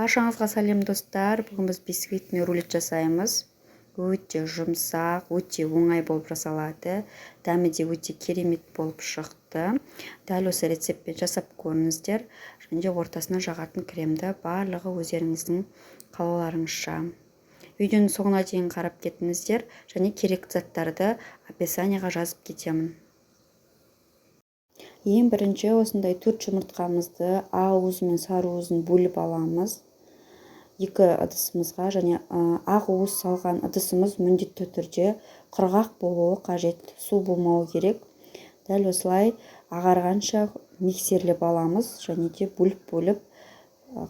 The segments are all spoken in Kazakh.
Баршаңызға сәлем достар. Бүгін біз бисквитный рулет жасаймыз. Өте жұмсақ, өте оңай болып жасалады. Дәмі де өте керемет болып шықты. Дәл осы рецептпен жасап көріңіздер. Және де ортасына жағатын кремді барлығы өздеріңіздің қалауларыңызша. Видеоның соңына дейін қарап кетіңіздер және керекті заттарды описанияға жазып кетемін. Ең бірінші осындай 4 жұмыртқамызды ақ уызы мен сары уызын бөліп аламыз. Екі ыдысымызға және ақ уыз салған ыдысымыз міндетті түрде құрғақ болуы қажет, су болмауы керек. Дәл осылай ағарғанша миксерлеп аламыз және де бөліп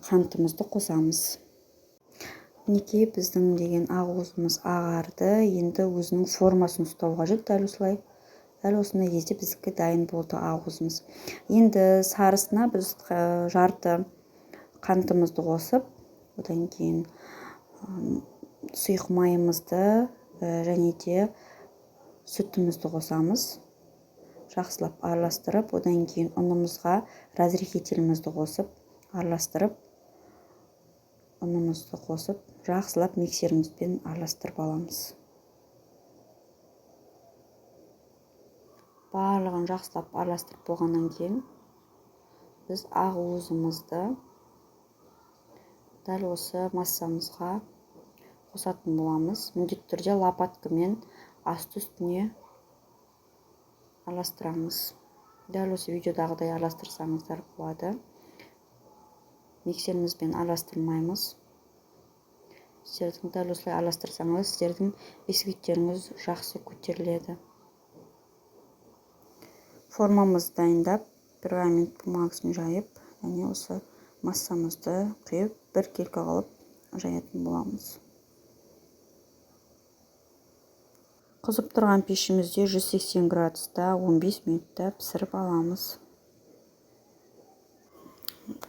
қантымызды қосамыз. Мінекей біздің деген ақ уызымыз ағарды, енді өзінің формасын ұстау қажет. Дәл осындай кезде біздікі дайын болды ақ уызымыз. Енді сарысына біз жарты қантымызды қосып, одан кейін сұйық майымызды және де сүтімізді қосамыз. Жақсылап араластырып, одан кейін ұнымызға разрехителімізді қосып, араластырып, ұнымызды қосып, жақсылап миксерімізбен араластырып аламыз. Барлығын жақсылап араластырып болғаннан кейін біз ақ уызымызды дәл осы массамызға қосатын боламыз. Міндетті түрде лопаткамен асты-үстіне араластырамыз. Дәл осы видеодағыдай араластырсаңыздар болады. Миксерімізбен араластырмаймыз. Сіздердің дәл осылай араластырсаңыз, сіздердің бисквиттеріңіз жақсы көтеріледі. Формамызды дайындап, пергамент бумагасымен жайып, және осы массамызды құйып, біркелкі қылып жаятын боламыз. Қызып тұрған пешімізде 180 градуста 15 минутта пісіріп аламыз.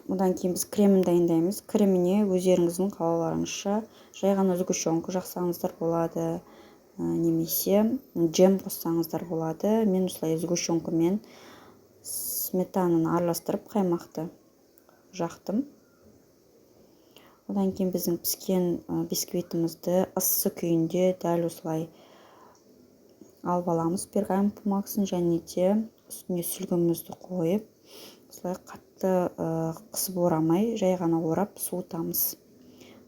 Одан кейін біз кремін дайындаймыз. Креміне өздеріңіздің қалауларыңызша жай ғана сгущенка жақсаңыздар болады, немесе джем қоссаңыздар болады. Мен осылай сгущенкамен сметананы араластырып қаймақты жақтым. Одан кейін біздің піскен бисквитімізді ыссы күйінде дәл осылай алып аламыз. Пергамент бумагасын және де үстіне сүлгімізді қойып, осылай қатты қысып орамай, жай ғана орап суытамыз.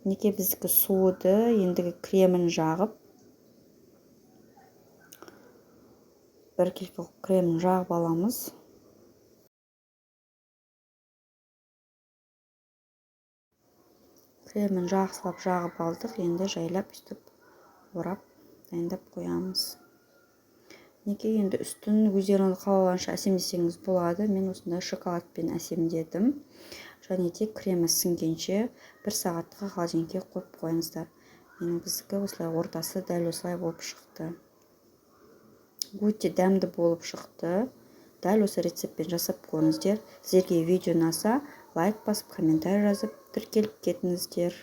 Мінекей біздікі суыды, ендігі кремін жағып, біркелкі кремін жағып аламыз. Кремін жақсылап жағып алдық, енді жайлап үстіп орап дайындап қоямыз. Мінекей енді үстін өздеріңіз қалауларыңызша әсемдесеңіз болады. Мен осындай шоколадпен әсемдедім. Және де кремі сіңгенше 1 сағатқа холодильникке қойып қойыңыздар. Менің біздікі осылай ортасы дәл осылай болып шықты. Өте дәмді болып шықты. Дәл осы рецептпен жасап көріңіздер. Сіздерге видео ұнаса, лайк басып, комментарий жазып, тіркеліп кетіңіздер.